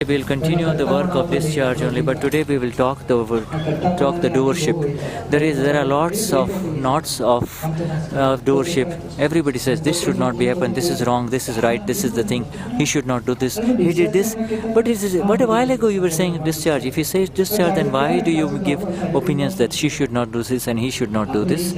We will continue the work of discharge only, but today we will talk the doership. There are lots of knots of doership. Everybody says this should not be happen. This is wrong. This is right. This is the thing. He should not do this. He did this. But a while ago you were saying discharge. If he says discharge, then why do you give opinions that she should not do this and he should not do this?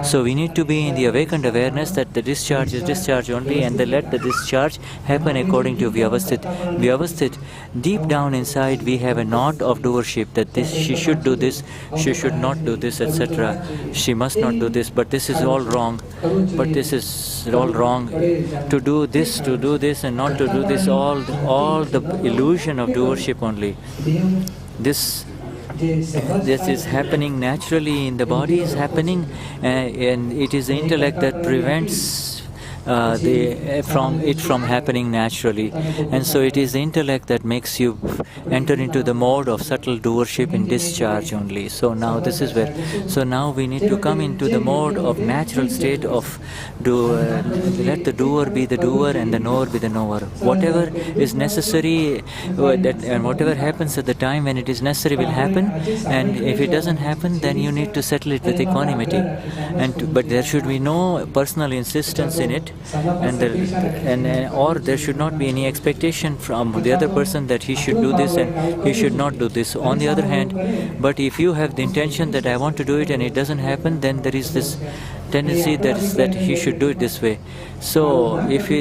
So we need to be in the awakened awareness that the discharge is discharge only, and let the discharge happen according to Vyavasthit. Vyavasthit. Deep down inside we have a knot of doership that she should do this, she should not do this, etc. She must not do this, but this is all wrong. But this is all wrong. To do this and not to do this, all the illusion of doership only. This is happening naturally in the body, is happening, and it is the intellect that prevents from happening naturally. And so it is the intellect that makes you enter into the mode of subtle doership in discharge only. So now this is where, so now we need to come into the mode of natural state of let the doer be the doer and the knower be the knower. Whatever is necessary and whatever happens at the time when it is necessary will happen, and if it doesn't happen, then you need to settle it with equanimity. But there should be no personal insistence in it, or there should not be any expectation from the other person that he should do this and he should not do this. On the other hand, but if you have the intention that I want to do it and it doesn't happen, then there is this tendency that he should do it this way. So if you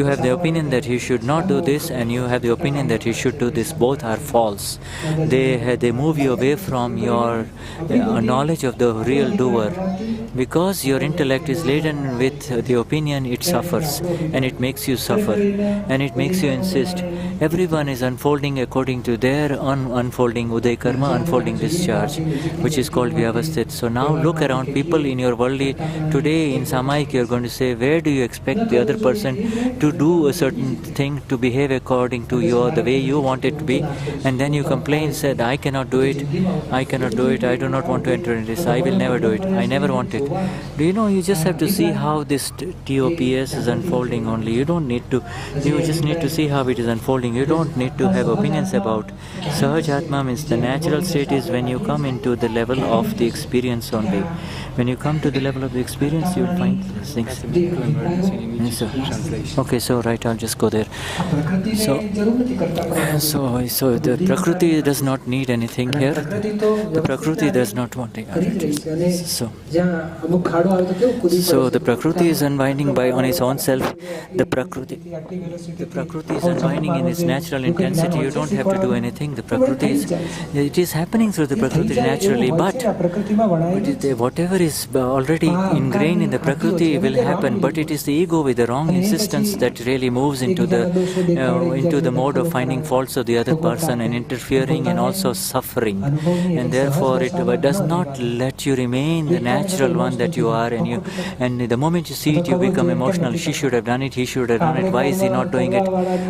have the opinion that he should not do this and you have the opinion that he should do this, both are false. They move you away from your knowledge of the real doer. Because your intellect is laden with the opinion, it suffers, and it makes you suffer, and it makes you insist. Everyone is unfolding according to their unfolding Uday Karma, unfolding discharge, which is called Vyavasthit. So now look around people in your worldly. Today in Samayik you are going to say, where do you expect the other person to do a certain thing, to behave according to the way you want it to be? And then you complain, said, I cannot do it, I do not want to enter in this, I will never do it, I never want it. Do you know, you just have to see how this TOPS is unfolding only. You just need to see how it is unfolding. You don't need to have opinions about. Sahaj Atma means the natural state is when you come into the level of the experience only. When you come to the level of the experience, you will find things. Okay, so right, I'll just go there. So the Prakriti does not need anything here. The Prakriti does not want it. So the Prakriti is unwinding on its own self. The Prakriti is unwinding in its natural intensity. You don't have to do anything. The Prakriti is happening through the Prakriti naturally, but whatever is already ingrained in the Prakriti will happen. But it is the ego with the wrong insistence that really moves into the mode of finding faults of the other person and interfering and also suffering, and therefore it does not let you remain the natural one that you are. And the moment you see it, you become emotional. She should have done it, he should have done it, why is he not doing it?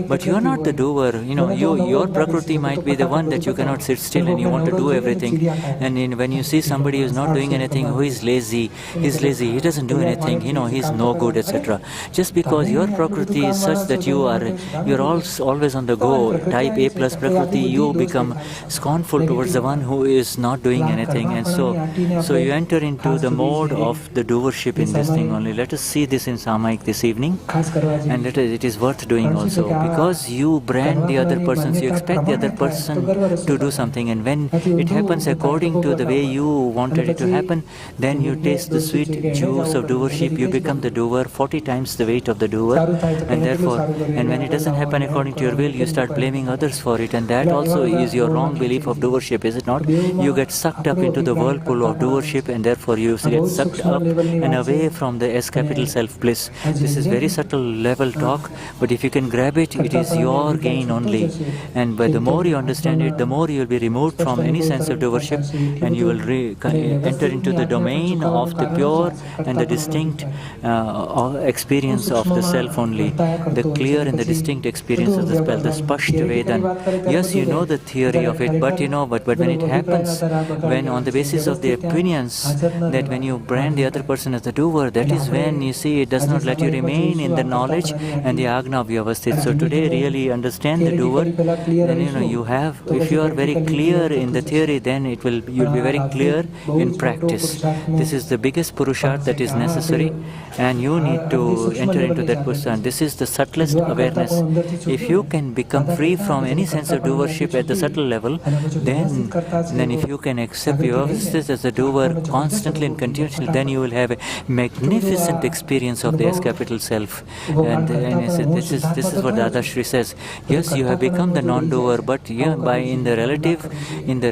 But you are not the doer. Your Prakriti might be the one that you cannot sit still and you want to do everything. And when you see somebody who is not doing anything, who is lazy, he doesn't do anything, he's no good, etc. Just because your Prakriti is such that you're always on the go, type A plus Prakriti, you become scornful towards the one who is not doing anything. And so you enter into the mode of the doership in this thing only. Let us see this in Samayik this evening, and it is worth doing also, because you brand the other person, so you expect the other person to do something, and when it happens according to the way you wanted it to happen, then you taste the sweet juice of doership. You become the doer, 40 times the weight of the doer, and when it doesn't happen according to your will, you start blaming others for it, and that also is your wrong belief of doership, is it not? You get sucked up into the whirlpool of doership, and therefore you get sucked up and away from the S capital self bliss. This is very subtle level talk, but if you can grab it, it is your gain only. And by the more you understand it, the more you will be removed from any sense of doership, and you will enter into the domain domain of the pure and the distinct experience of the self only, the clear and the distinct experience of the spell, the Spashta Vedan. Yes, you know the theory of it, but when it happens, when on the basis of the opinions, that when you brand the other person as the doer, that is when you see it does not let you remain in the knowledge and the Agna Vyavasthit. So today, really understand the doer, then you have, if you are very clear in the theory, then you'll be very clear in practice. This is the biggest Purusharth that is necessary, and you need to enter into that Purusharth. This is the subtlest awareness. If you can become free from any sense of doership at the subtle level, then if you can accept Vyavasthit as a doer constantly and continuously, then you will have a magnificent experience of the S capital Self. And this is what Dada Shri says. Yes, you have become the non-doer, but in the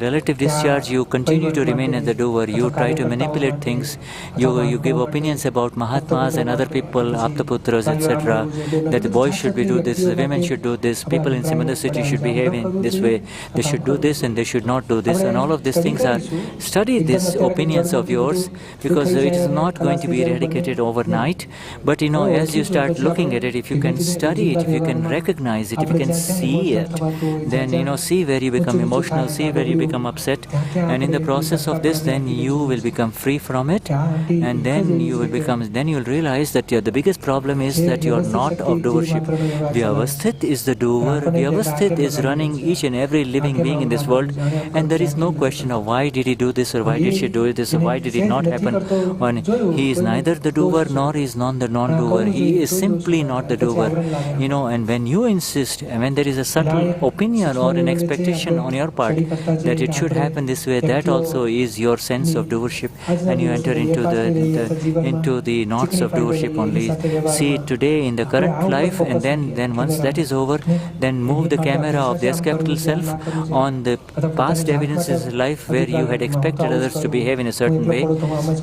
relative discharge, you continue to remain as the doer. You try to manipulate things. You give opinions about Mahatmas and other people, Aptaputras, etc. That the boys should do this, the women should do this, people in Simandar city should behave in this way. They should do this and they should not do this. And all of these things are, study these opinions of yours, because it is not going to be eradicated overnight. But as you start looking at it, if you can study it, if you can recognize it, if you can see it, then see where you become emotional, see where you become upset, and in the process of this, then you will become free from it, and then you will realize that the biggest problem is that you are not of doership. Vyavasthit is the doer. Vyavasthit is running each and every living being in this world, and there is no question of why did he do this or why did she do this or why did it not happen. When he is neither the doer nor is the non-doer. He is simply not the doer. And when you insist, and when there is a subtle opinion or an expectation on your part that it should happen this way, that also is your sense of doership, and you enter into the knots of doership only. See it today in the current life, and then once that is over, then move the camera of the S capital Self on the past evidences of life where you had expected others to behave in a certain way,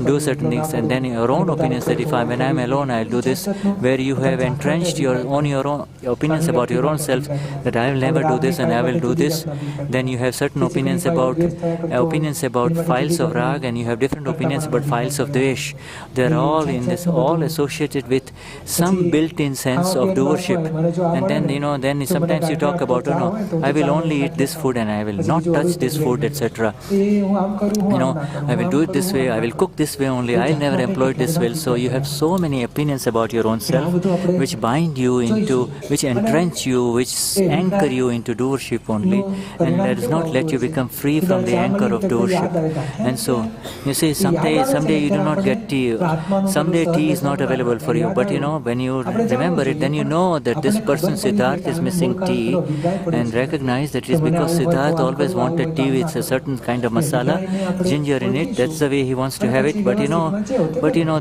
do certain things, and then your own opinions that when I'm alone, I'll do this, where you have entrenched your own opinions about your own self, that I will never do this and I will do this. Then you have certain opinions about files of rag, and you have different opinions about files of dvesh. They're all in this, all associated with some built-in sense of doership. And then sometimes you talk about, I will only eat this food and I will not touch this food, etc. I will do it this way, I will cook this way only, I'll never employ it this way. So you have so many opinions about your own self, which bind you into, which entrench you, which anchor you into doership only, and that does not let you become free from the anchor of doership. And so, you see, someday you do not get tea, someday tea is not available for you, but when you remember it, then you know that this person Siddharth is missing tea, and recognize that it is because Siddharth always wanted tea with a certain kind of masala, ginger in it, that's the way he wants to have it, but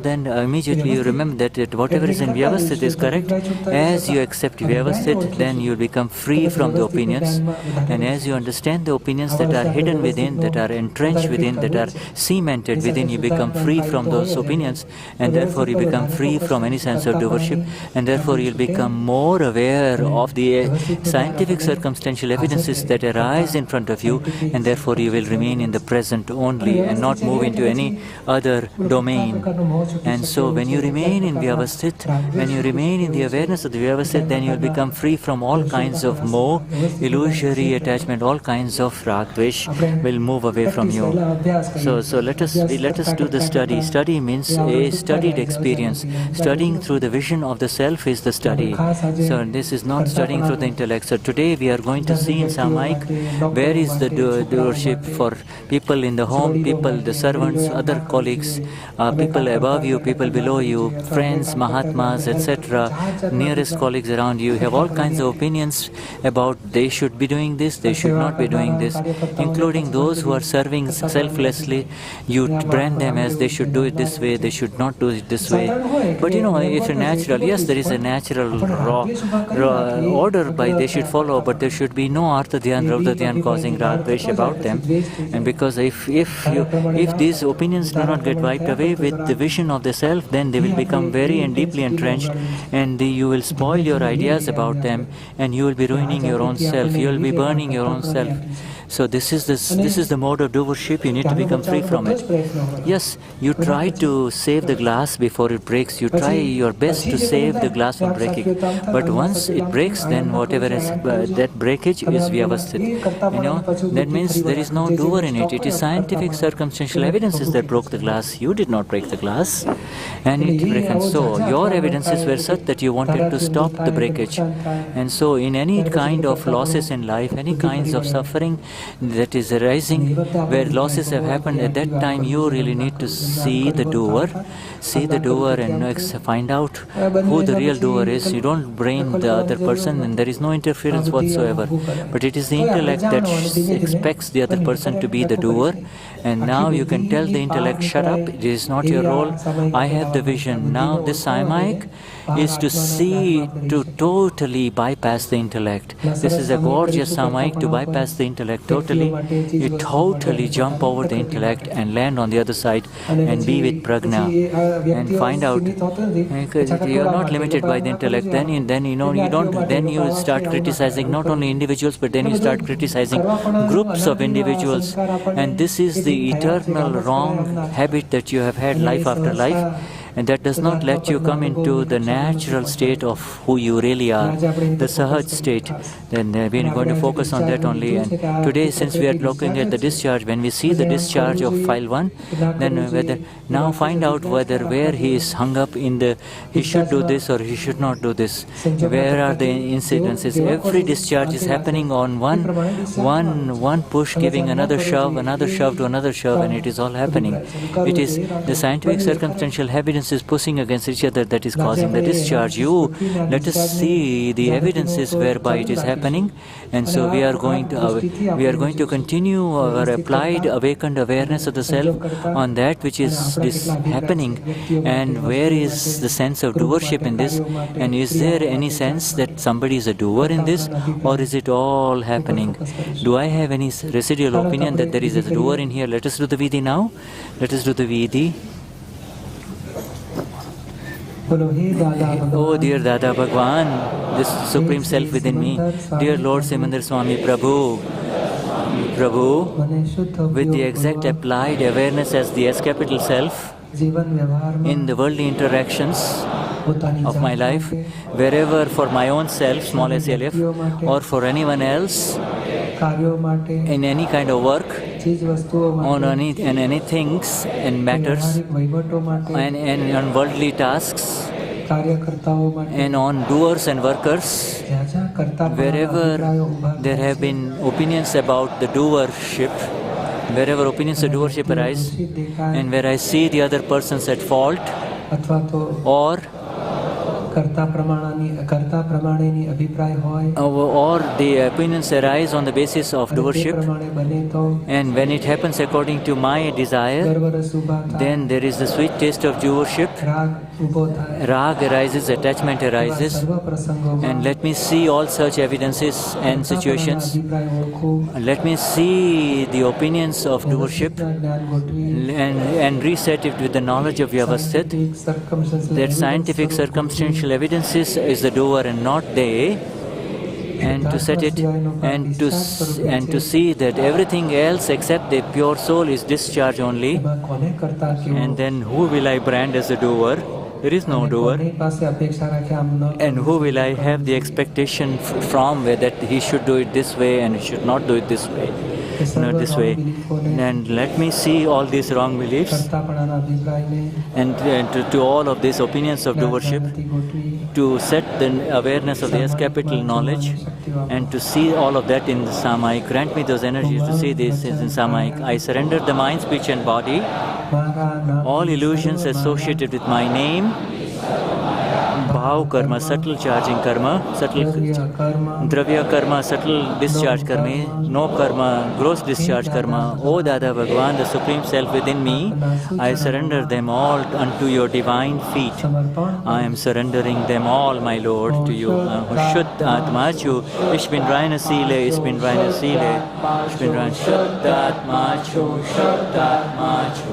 then immediately you remember that whatever is in Vyavasthit is correct. As you accept Vyavasthit, then you become free from the opinions, and as you understand the opinions that are hidden within, that are entrenched within, that are cemented within, you become free from those opinions, and therefore you become free from any sense of doership, and therefore you'll become more aware of the scientific circumstantial evidences that arise in front of you, and therefore you will remain in the present only and not move into any other domain. And so when you remain in Vyavasthit, when you remain in the awareness of the Vyavasthit, then you will become free from all kinds of moh, illusory attachment, all kinds of rag, dvesh will move away from you. So let us do the study. Study means a studied experience. Studying through the vision of the self is the study. So this is not studying through the intellect. So today we are going to see in Samaik where is the doership for people in the home, people, the servants, other colleagues, people above you, people below you, friends, Mahatmas, etc., nearest colleagues around you. You have all kinds of opinions about they should be doing this, they should not be doing this, including those who are serving selflessly. You brand them as they should do it this way, they should not do it this way. But if you're natural, yes, there is a natural order by they should follow, but there should be no Artha Dhyan, Raudha Dhyan causing rag, dvesh about them. And because if these opinions do not get wiped away with the vision of the self, then they will become very and deeply entrenched, and you will spoil your ideas about them, and you will be ruining your own self, you will be burning your own self. So this is the mode of doership. You need to become free from it. Yes, you try to save the glass before it breaks. You try your best to save the glass from breaking. But once it breaks, then whatever is that breakage is vyavasthit. That means there is no doer in it. It is scientific circumstantial evidences that broke the glass. You did not break the glass, and it broke. And so your evidences were such that you wanted to stop the breakage. And so in any kind of losses in life, any kinds of suffering that is arising, where losses have happened, at that time you really need to see the doer and find out who the real doer is. You don't blame the other person, and there is no interference whatsoever. But it is the intellect that expects the other person to be the doer. And now you can tell the intellect, shut up, it is not your role, I have the vision. Now this Samyik is to see, to totally bypass the intellect. This is a gorgeous Samyik to bypass the intellect totally. You totally jump over the intellect and land on the other side and be with Prajna and find out. You are not limited by the intellect. Then you start criticizing not only individuals, but then you start criticizing groups of individuals. And this is the eternal wrong habit that you have had life after life. And that does not let you come into the natural state of who you really are, the Sahaj state. Then we are going to focus on that only. And today, since we are looking at the discharge, when we see the discharge of file 1, then now find out where he is hung up in the, he should do this or he should not do this. Where are the incidences? Every discharge is happening on one push, giving another shove to another shove, and it is all happening. It is the scientific circumstantial evidence is pushing against each other that is causing the discharge. Let us see the evidences whereby it is happening, and so we are going to continue our applied awakened awareness of the self on that which is this happening, and where is the sense of doership in this, and is there any sense that somebody is a doer in this, or is it all happening? Do I have any residual opinion that there is a doer in here? Let us do the Vidhi now. Let us do the Vidhi. Oh dear Dada Bhagwan, this Supreme Self within me, dear Lord Simandar Swami Prabhu, with the exact applied awareness as the S capital Self, in the worldly interactions of my life, wherever for my own self, small SLF, or for anyone else, in any kind of work, on any things and matters, and on worldly tasks, and on doers and workers, wherever there have been opinions about the doership, wherever opinions of doership arise, and where I see the other persons at fault, or the opinions arise on the basis of doership, and when it happens according to my desire, then there is the sweet taste of doership. Rag arises, attachment arises, and let me see all such evidences and situations. Let me see the opinions of doership and reset it with the knowledge of Vyavasthit, that scientific circumstantial evidences is the doer and not they, and to set it and to see that everything else except the pure soul is discharge only. And then who will I brand as a doer? There is no doer. And who will I have the expectation from that he should do it this way and he should not do it this way? Not this way. And let me see all these wrong beliefs and to all of these opinions of doership, to set the awareness of the S capital knowledge and to see all of that in the Samyik. Grant me those energies to see this in Samyik. I surrender the mind, speech and body, all illusions associated with my name, Bhav karma, subtle charging karma, subtle dravya karma, subtle discharge karma, no karma, gross discharge karma. O Dada Bhagwan, the Supreme Self within me, I surrender them all unto your divine feet. I am surrendering them all, my Lord, to you. Shuddha Atmachu, ich bin reine Seele, ich bin reine Seele, ich bin reine Shuddha Atmachu, Shuddha Atmachu.